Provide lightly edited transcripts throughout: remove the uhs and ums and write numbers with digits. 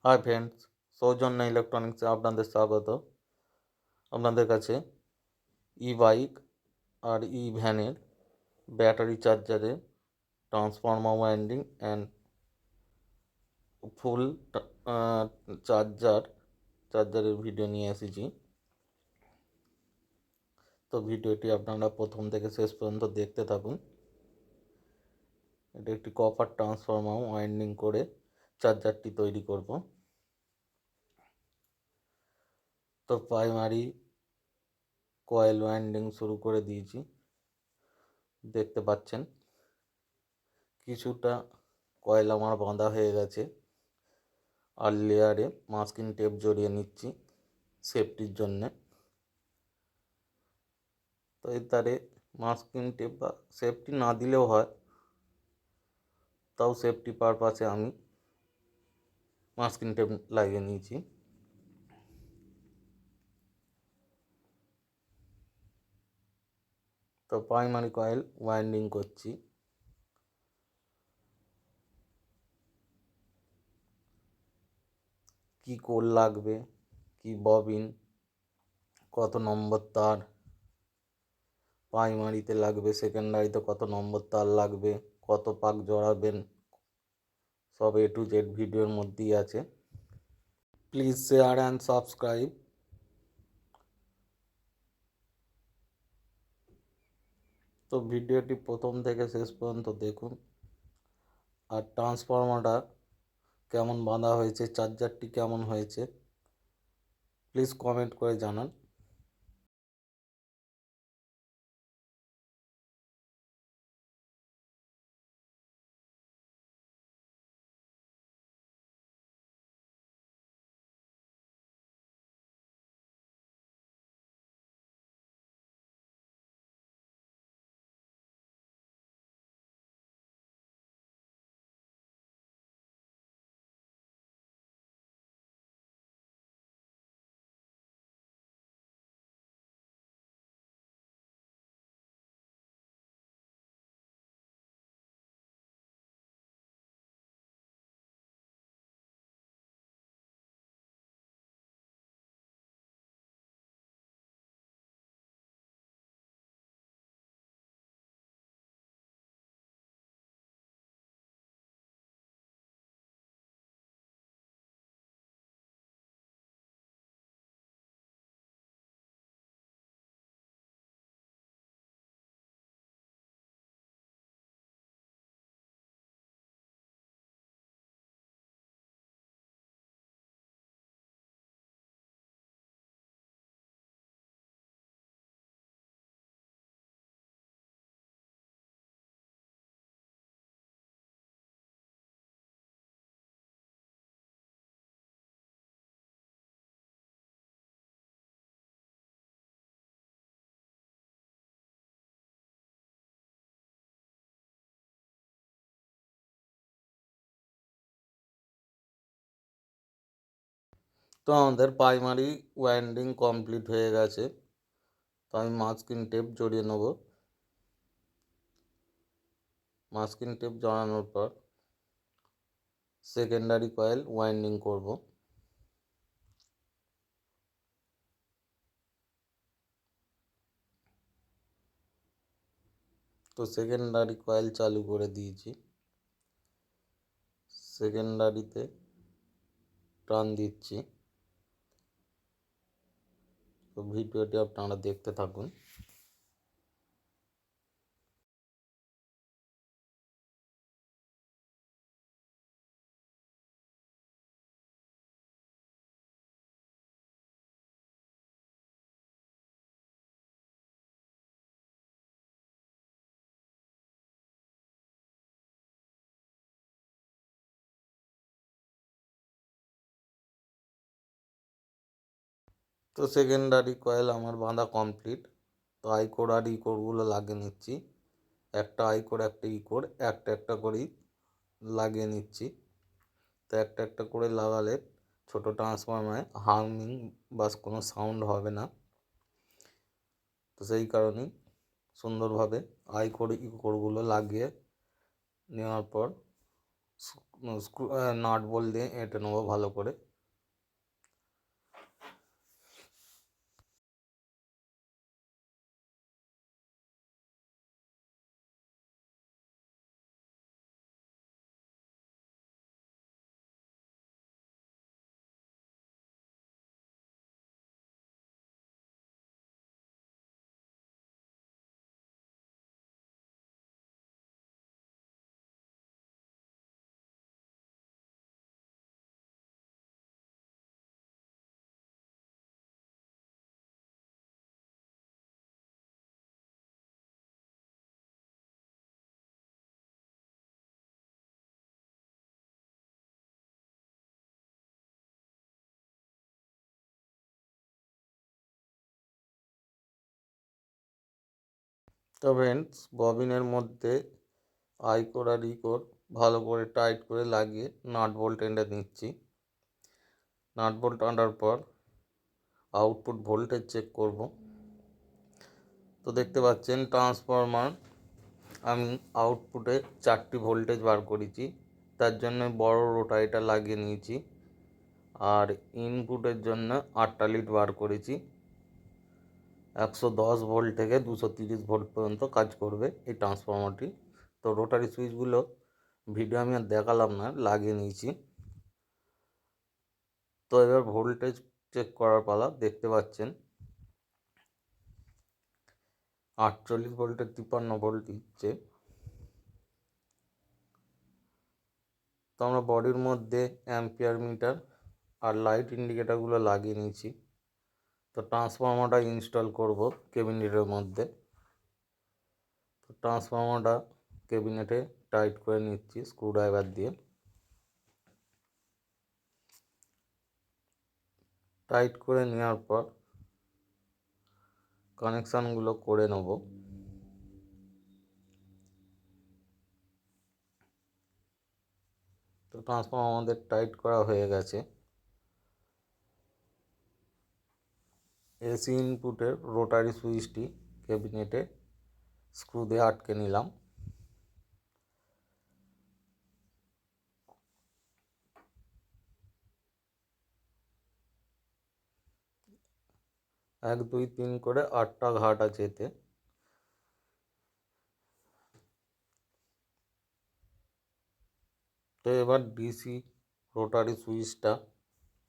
Hi friends, সৌজন্য ইলেকট্রনিক্সে আপনাদের স্বাগত। আপনাদের কাছে ই বাইক আর ই ভ্যানের ব্যাটারি চার্জারের ট্রান্সফর্মার ওয়াইন্ডিং অ্যান্ড ফুল চার্জারের ভিডিও নিয়ে এসেছি। তো ভিডিওটি আপনারা প্রথম থেকে শেষ পর্যন্ত দেখতে থাকুন। এটা একটি কপার ট্রান্সফর্মার ওয়াইন্ডিং করে চার্জারটি তৈরি করব। তো প্রাইমারি কয়েল ওয়াইন্ডিং শুরু করে দিয়েছি, দেখতে পাচ্ছেন। কিছুটা কয়েল আমার বাঁধা হয়ে গেছে, আর লেয়ারে মাস্কিং টেপ জড়িয়ে নিচ্ছি সেফটির জন্যে। তো এর তারে মাস্কিং টেপ বা সেফটি না দিলেও হয়, তাও সেফটি পারপাসে আমি মাস্কিং টেপ লাগিয়ে নিয়েছি। তো প্রাইমারি কয়েল ওয়াইন্ডিং করছি। কি কোর লাগবে, কি ববিন, কত নম্বর তার প্রাইমারিতে লাগবে, সেকেন্ডারিতে কত নম্বর তার লাগবে, কত পাক জড়াবেন, সব A to Z ভিডিওর মধ্যেই আছে। Please share and subscribe. তো ভিডিওটি প্রথম থেকে শেষ পর্যন্ত দেখুন। আর ট্রান্সফর্মারটা কেমন বাঁধা হয়েছে, চার্জারটি কেমন হয়েছে, প্লিজ কমেন্ট করে জানান। তো আমাদের প্রাইমারি ওয়াইন্ডিং কমপ্লিট হয়ে গেছে। তো আমি মাস্কিং টেপ জড়িয়ে নেব। মাস্কিং টেপ জড়ানোর পর সেকেন্ডারি কয়েল ওয়াইন্ডিং করব। তো সেকেন্ডারি কয়েল চালু করে দিয়েছি। সেকেন্ডারিতে টান দিচ্ছি। তো ভিডিওটি আপনারা দেখতে থাকুন। তো সেকেন্ডারি কয়েল আমার বাঁধা কমপ্লিট। তো আই কোর আর ই কোরগুলো লাগিয়ে নিচ্ছি। একটা আই কোর, একটা ই কোর, একটা একটা করেই লাগিয়ে নিচ্ছি। তো একটা একটা করে লাগালে ছোটো ট্রান্সফর্মারে হার্মিং বা কোনো সাউন্ড হবে না। তো সেই কারণেই সুন্দরভাবে আই কোর ই কোরগুলো লাগিয়ে নেওয়ার পর নাট বল দিয়ে এঁটে নেবো ভালো করে। তো ফ্রেন্ডস, ববিনের মধ্যে আই কোর আর ই কোর ভালো করে টাইট করে লাগিয়ে নাট বোল্ট এনে নিচ্ছি। নাট বোল্ট আনার পর আউটপুট ভোল্টেজ চেক করব। তো দেখতে পাচ্ছেন ট্রান্সফরমার আমি আউটপুটে 4টি ভোল্টেজ বার করেছি, তার জন্য বড় রোটারিটা লাগিয়ে নিয়েছি। আর ইনপুটের জন্য 8টা লিড বার করেছি। 110 ভোল্ট থেকে 230 ভোল্ট পর্যন্ত কাজ করবে এই ট্রান্সফরমারটি। তো রোটারি সুইচগুলো ভিডিও আমি আর দেখালাম না, লাগিয়ে নিয়েছি। তো এবার ভোল্টেজ চেক করার পালা। দেখতে পাচ্ছেন 48 ভোল্টের 53 ভোল্ট দিচ্ছে। তো আমরা বডির মধ্যে অ্যাম্পিয়ার মিটার আর লাইট ইন্ডিকেটারগুলো লাগিয়ে নিয়েছি। তো ট্রান্সফরমারটা ইনস্টল করব ক্যাবিনেটের মধ্যে। তো ট্রান্সফরমারটা ক্যাবিনেটে টাইট করে নিচ্ছি স্ক্রুড্রাইভার দিয়ে। টাইট করে নেওয়ার পর কানেকশানগুলো করে নেব। তো ট্রান্সফরমার আমাদের টাইট করা হয়ে গেছে। এসি ইনপুটের রোটারি সুইচটি ক্যাবিনেটে স্ক্রু দিয়ে আটকে নিলাম। এক দুই তিন করে 8টা ঘাট আছে এতে। তো এবার ডিসি রোটারি সুইচটা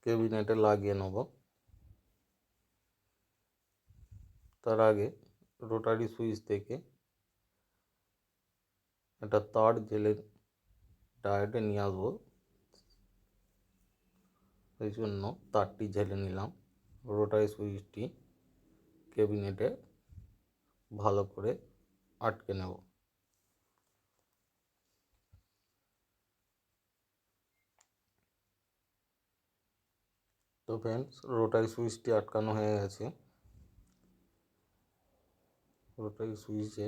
ক্যাবিনেটে লাগিয়ে নেব। তার আগে রোটারি সুইচ থেকে একটা তার জেলে ডায়োডে নিয়ে আসবো, সেই জন্য তারটি ঝেলে নিলাম। রোটারি সুইচটি ক্যাবিনেটে ভালো করে আটকে নেব। তো ফ্রেন্ডস, রোটারি সুইচটি আটকানো হয়ে গেছে। রোটারি সুইচে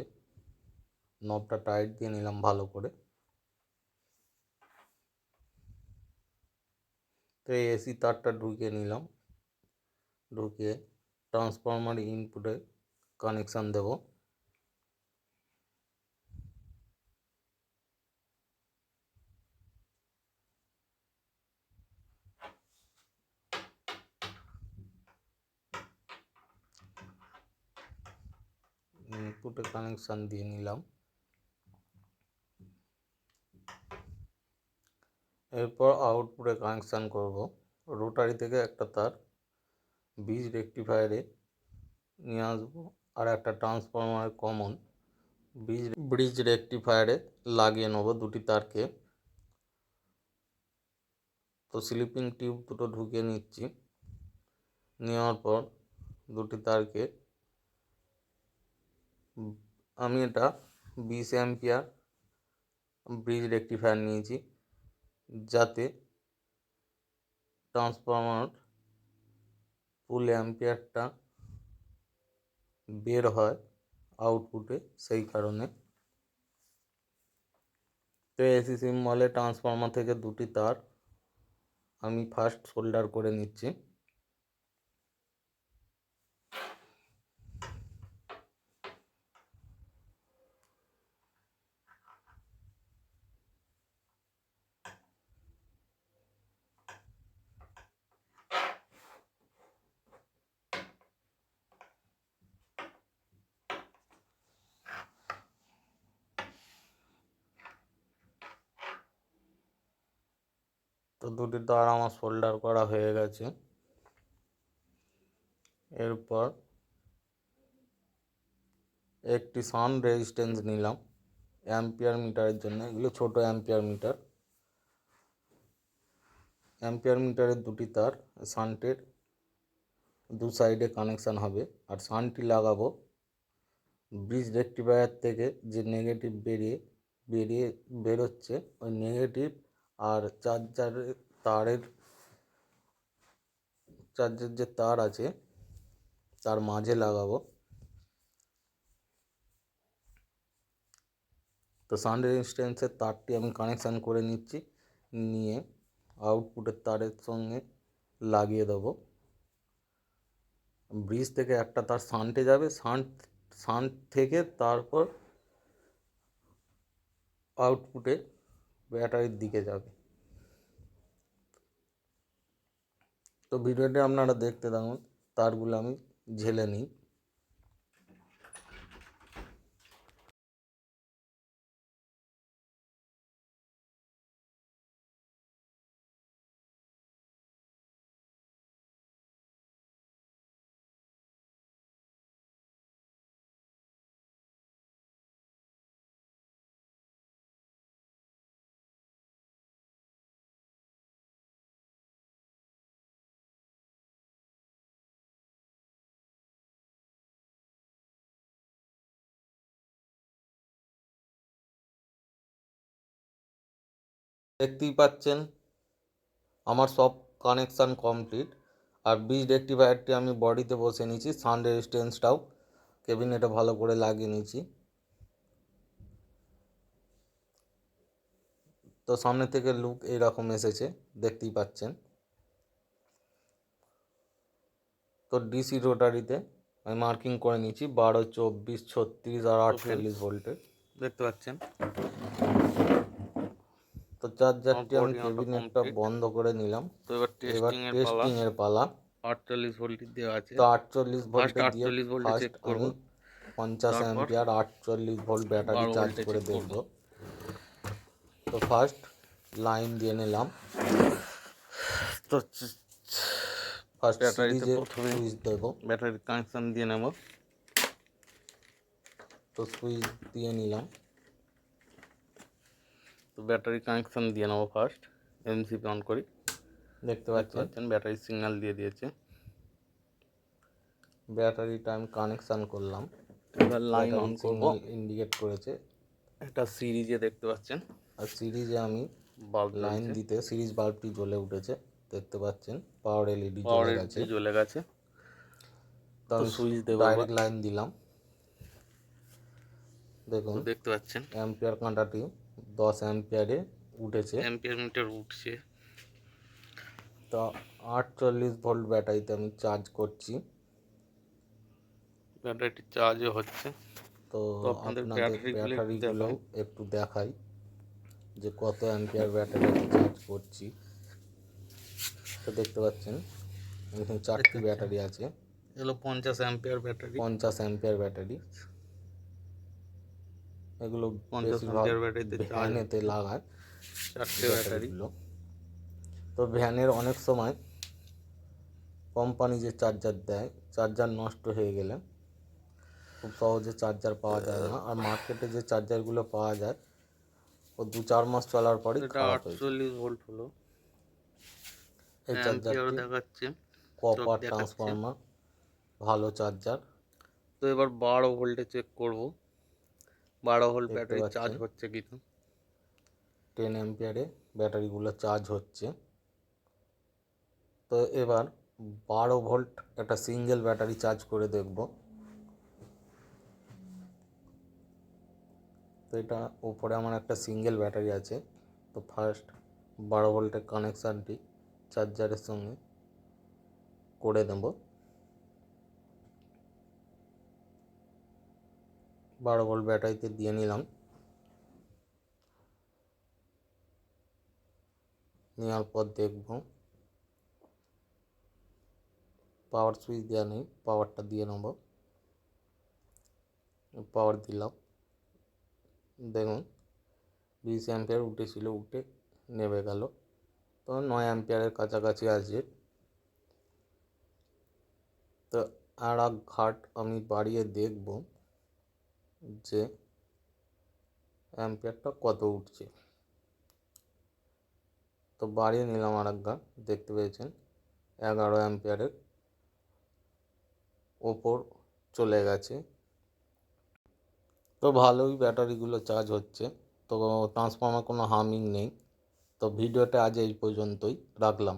নবটা টাইট দিয়ে নিলাম ভালো করে। তো এই এসি তারটা ঢুকিয়ে নিলাম। ঢুকিয়ে ট্রান্সফরমার ইনপুটে কানেকশান দেব। ইনপুটে কানেকশান দিয়ে নিলাম। এরপর আউটপুটে কানেকশান করব। রোটারি থেকে একটা তার ব্রিজ রেকটিফায়ারে নিয়ে আসবো, আর একটা ট্রান্সফরমারের কমন ব্রিজ রেকটিফায়ারে লাগিয়ে নেব দুটি তারকে। তো স্লিপিং টিউব দুটো ঢুকিয়ে নিচ্ছি। নেওয়ার পর দুটি তারকে আমি এটা 20 অ্যাম্পিয়ার ব্রিজ রেকটিফায়ার নিয়েছি, যাতে ট্রান্সফরমার ফুল অ্যাম্পিয়ারটা বের হয় আউটপুটে, সেই কারণে। তো এসি সিম্বলে ট্রান্সফরমার থেকে দুটি তার আমি ফার্স্ট সোল্ডার করে নিচ্ছি। তো দুটি তার আমার সোল্ডার করা হয়ে গেছে। এরপর একটি সান রেজিস্ট্যান্স নিলাম অ্যাম্পিয়ার মিটারের জন্য। এগুলো ছোট অ্যাম্পিয়ার মিটার। অ্যাম্পিয়ার মিটারের দুটি তার শান্টের দু সাইডে কানেকশান হবে। আর শান্টটি লাগাবো ব্রিজ রেক্টিফায়ার থেকে যে নেগেটিভ বেরোচ্ছে ওই নেগেটিভ আর চার্জের যে তার আছে তার মাঝে লাগাবো। তো সাউন্ড রেজিস্ট্যান্সের তারটি আমি কানেকশান করে নিচ্ছি, নিয়ে আউটপুটের তারের সঙ্গে লাগিয়ে দেবো। ব্রিজ থেকে একটা তার শান্টে যাবে, শান্ট থেকে তারপর আউটপুটে ব্যাটারির দিকে যাবে। তো ভিডিওটি আপনারা দেখতে থাকুন, তারগুলো আমি ঝেলে নিই। দেখতেই পাচ্ছেন আমার সব কানেকশান কমপ্লিট। আর ব্রিজ রেক্টিফায়ারটি আমি বডিতে বসে নিয়েছি, সাউন্ড রেজিস্ট্যান্সটাও কেবিনেটে ভালো করে লাগিয়ে নিয়েছি। তো সামনে থেকে লুক এইরকম এসেছে, দেখতেই পাচ্ছেন। তো ডিসি রোটারিতে আমি মার্কিং করে নিয়েছি 12, 24, 36 আর 48 ভোল্টের, দেখতে পাচ্ছেন। তো চার্জারটি আমি কেবিনেটটা বন্ধ করে নিলাম। তো এবার টেস্টিং এর পালা। 48 ভোল্ট দেওয়া আছে। তো 48 ভোল্টে দিয়ে ফার্স্ট আমি 50 অ্যাম্পিয়ার 48 ভোল্ট ব্যাটারি চার্জ করে দেখব। তো ফার্স্ট লাইন দিয়ে নিলাম। তো ফার্স্ট ব্যাটারিতে প্রথমে সুইচ দেবো, ব্যাটারি কানেকশান দিয়ে নেব। তো সুইচ দিয়ে নিলাম। তো ব্যাটারি কানেকশান দিয়ে নেবো ফার্স্ট। এমসিপি অন করি, দেখতে পাচ্ছেন ব্যাটারি সিগন্যাল দিয়ে দিয়েছে। ব্যাটারিটা আমি কানেকশান করলাম। এবার লাইন অন করব, ইন্ডিকেট করেছে। এটা সিরিজে দেখতে পাচ্ছেন। আর সিরিজে আমি লাইন দিতে সিরিজ বাল্বটি জ্বলে উঠেছে, দেখতে পাচ্ছেন। পাওয়ার এলইডি জ্বলে গেছে। তো আমি সুইচ দেব, ডাইরেক্ট লাইন দিলাম। দেখুন দেখতে পাচ্ছেন অ্যাম্পিয়ার কাঁটাটি 10 অ্যাম্পিয়ারে উঠেছে, অ্যাম্পিয়ার মিটার উঠছে। তো 48 ভোল্ট ব্যাটারিতে আমি চার্জ করছি। ব্যাটারিটি চার্জও হচ্ছে। তো আপনাদের ব্যাটারিগুলো একটু দেখাই যে কত অ্যাম্পিয়ার ব্যাটারি চার্জ করছি। তো দেখতে পাচ্ছেন এখানে 4টি ব্যাটারি আছে। এগুলো 50 অ্যাম্পিয়ার ব্যাটারি, 50 অ্যাম্পিয়ার ব্যাটারি। এগুলো 50 অ্যাম্পিয়ার ব্যাটারিতে ভ্যানেতে লাগায় 4টে ব্যাটারিগুলো। তো ভ্যানের অনেক সময় কোম্পানি যে চার্জার দেয়, চার্জার নষ্ট হয়ে গেলে খুব সহজে চার্জার পাওয়া যায় না। আর মার্কেটে যে চার্জারগুলো পাওয়া যায় ও 2-4 মাস চলার পরই খারাপ হয়ে যায়। 48 ভোল্ট হলো এই চার্জারটি, দেখাচ্ছে কপার ট্রান্সফরমার, ভালো চার্জার। তো এবার 12 ভোল্টে চেক করব 12 ভোল্ট ব্যাটারি চার্জ হচ্ছে কিনা। 10 অ্যাম্পিয়ারে ব্যাটারিগুলো চার্জ হচ্ছে। তো এবার 12 ভোল্ট একটা সিঙ্গেল ব্যাটারি চার্জ করে দেখব। তো এটা উপরে আমার একটা সিঙ্গেল ব্যাটারি আছে। তো ফার্স্ট 12 ভোল্টের কানেকশানটি চার্জারের সঙ্গে করে দেব। 12 ভোল্ট ব্যাটারিতে দিয়ে নিলাম। নেওয়ার পর দেখব পাওয়ার সুইচ দেওয়া নেই, পাওয়ারটা দিয়ে নেব। পাওয়ার দিলাম, দেখুন 20 অ্যাম্পিয়ার উঠেছিল, উঠে নেমে গেল। তো 9 অ্যাম্পিয়ারের কাছাকাছি আছে। তো আর এক ঘাট আমি বাড়িয়ে দেখব যে অ্যাম্পিয়ারটা কত উঠছে। তো বাড়িয়ে নিলাম আর এক ঘাট, দেখতে পেয়েছেন 11 অ্যাম্পিয়ারের ওপর চলে গেছে। তো ভালোই ব্যাটারিগুলো চার্জ হচ্ছে। তো ট্রান্সফর্মার কোনো হার্মিং নেই। তো ভিডিওটা আজ এই পর্যন্তই রাখলাম।